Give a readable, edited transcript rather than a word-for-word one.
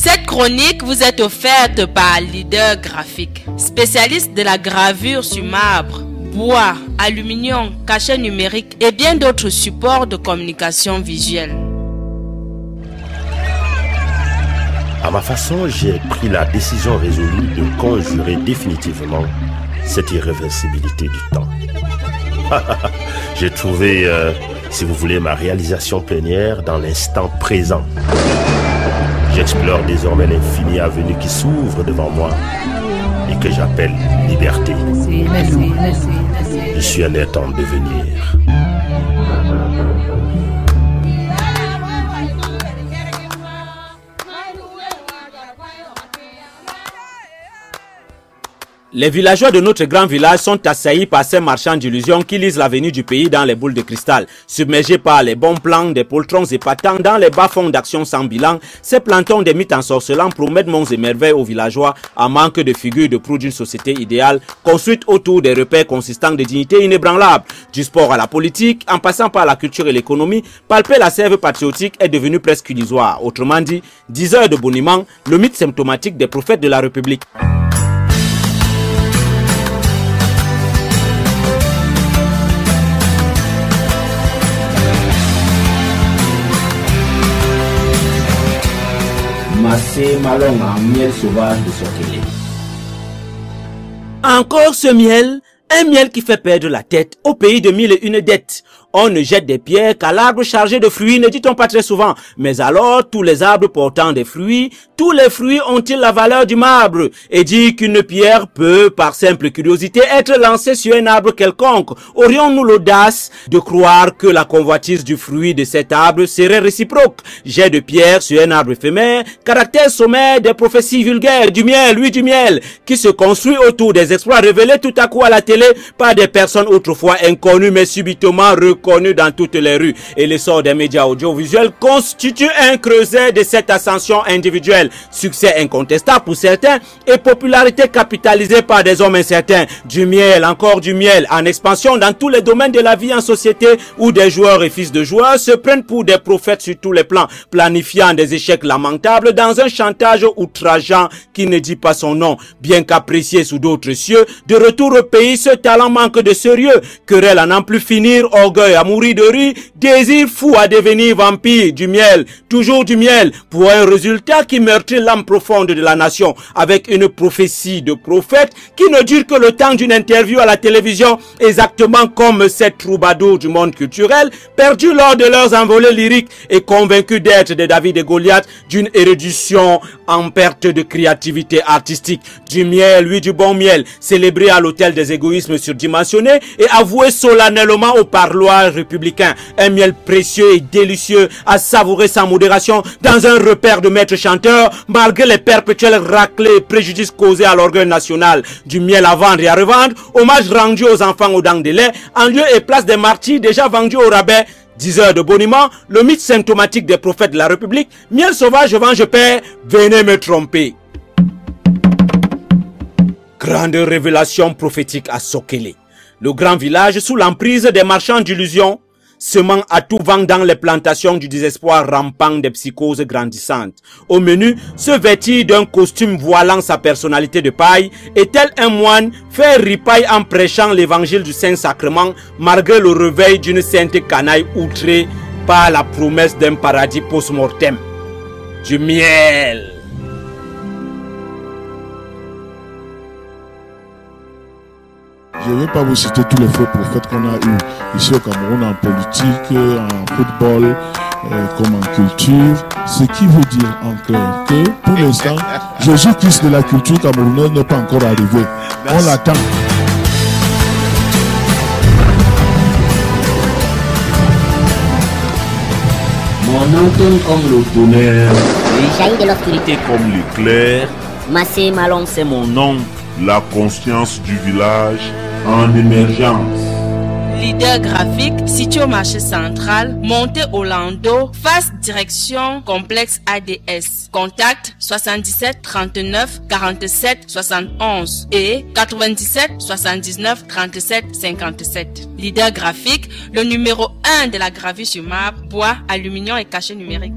Cette chronique vous est offerte par Leader Graphique, spécialiste de la gravure sur marbre, bois, aluminium, cachet numérique et bien d'autres supports de communication visuelle. À ma façon, j'ai pris la décision résolue de conjurer définitivement cette irréversibilité du temps. J'ai trouvé, si vous voulez, ma réalisation plénière dans l'instant présent. J'explore désormais l'infini avenue qui s'ouvre devant moi et que j'appelle liberté. Je suis un être en devenir. Les villageois de notre grand village sont assaillis par ces marchands d'illusions qui lisent l'avenir du pays dans les boules de cristal. Submergés par les bons plans des poltrons épatants dans les bas-fonds d'action sans bilan, ces plantons des mythes ensorcelants promettent monts et merveilles aux villageois en manque de figures de proue d'une société idéale construite autour des repères consistants de dignité inébranlable. Du sport à la politique, en passant par la culture et l'économie, palper la sève patriotique est devenu presque illusoire. Autrement dit, 10 heures de boniment, le mythe symptomatique des prophètes de la République. Massé Malong en miel sauvage de Sokélé. Encore ce miel, un miel qui fait perdre la tête au pays de mille et une dettes. On ne jette des pierres qu'à l'arbre chargé de fruits, ne dit-on pas très souvent. Mais alors, tous les arbres portant des fruits, tous les fruits ont-ils la valeur du marbre? Et dit qu'une pierre peut, par simple curiosité, être lancée sur un arbre quelconque. Aurions-nous l'audace de croire que la convoitise du fruit de cet arbre serait réciproque? Jet de pierre sur un arbre éphémère, caractère sommaire des prophéties vulgaires, du miel, oui du miel, qui se construit autour des exploits révélés tout à coup à la télé par des personnes autrefois inconnues mais subitement reconnues dans toutes les rues. Et l'essor des médias audiovisuels constitue un creuset de cette ascension individuelle. Succès incontestable pour certains et popularité capitalisée par des hommes incertains. Du miel, encore du miel, en expansion dans tous les domaines de la vie en société où des joueurs et fils de joueurs se prennent pour des prophètes sur tous les plans, planifiant des échecs lamentables dans un chantage outrageant qui ne dit pas son nom. Bien qu'apprécié sous d'autres cieux, de retour au pays, ce talent manque de sérieux. Querelle à n'en plus finir, orgueil à mourir de rire, désir fou à devenir vampire. Du miel, toujours du miel, pour un résultat qui meurtrit l'âme profonde de la nation, avec une prophétie de prophète qui ne dure que le temps d'une interview à la télévision, exactement comme ces troubadours du monde culturel, perdus lors de leurs envolées lyriques et convaincus d'être des David et Goliath, d'une érudition en perte de créativité artistique. Du miel, oui du bon miel, célébré à l'hôtel des égoïsmes surdimensionnés et avoué solennellement au parloir républicain. Un miel précieux et délicieux à savourer sans modération dans un repère de maîtres chanteurs malgré les perpétuels raclés et préjudices causés à l'orgueil national. Du miel à vendre et à revendre, hommage rendu aux enfants aux dents de lait, en lieu et place des martyrs déjà vendus au rabais. 10 heures de boniment, le mythe symptomatique des prophètes de la République, miel sauvage, je vends, je paie, venez me tromper. Grande révélation prophétique à Sokélé. Le grand village sous l'emprise des marchands d'illusions, semant à tout vent dans les plantations du désespoir rampant des psychoses grandissantes. Au menu, se vêtir d'un costume voilant sa personnalité de paille, et tel un moine, faire ripaille en prêchant l'évangile du Saint-Sacrement, malgré le réveil d'une sainte canaille outrée par la promesse d'un paradis post-mortem. Du miel. Je ne vais pas vous citer tous les faux prophètes qu'on a eus ici au Cameroun en politique, en football, comme en culture. Ce qui veut dire en clair que pour l'instant, Jésus-Christ de la culture camerounaise n'est pas encore arrivé. On l'attend. Mon Anton comme le tonnerre, le jaillit de l'obscurité comme l'éclair, Massé Malong, c'est mon nom. La conscience du village en émergence. Leader Graphique, situé au marché central, montée au Lando, face direction complexe ADS. Contact 77 39 47 71 et 97 79 37 57. Leader Graphique, le numéro 1 de la gravure sur marbre, bois, aluminium et cachet numérique.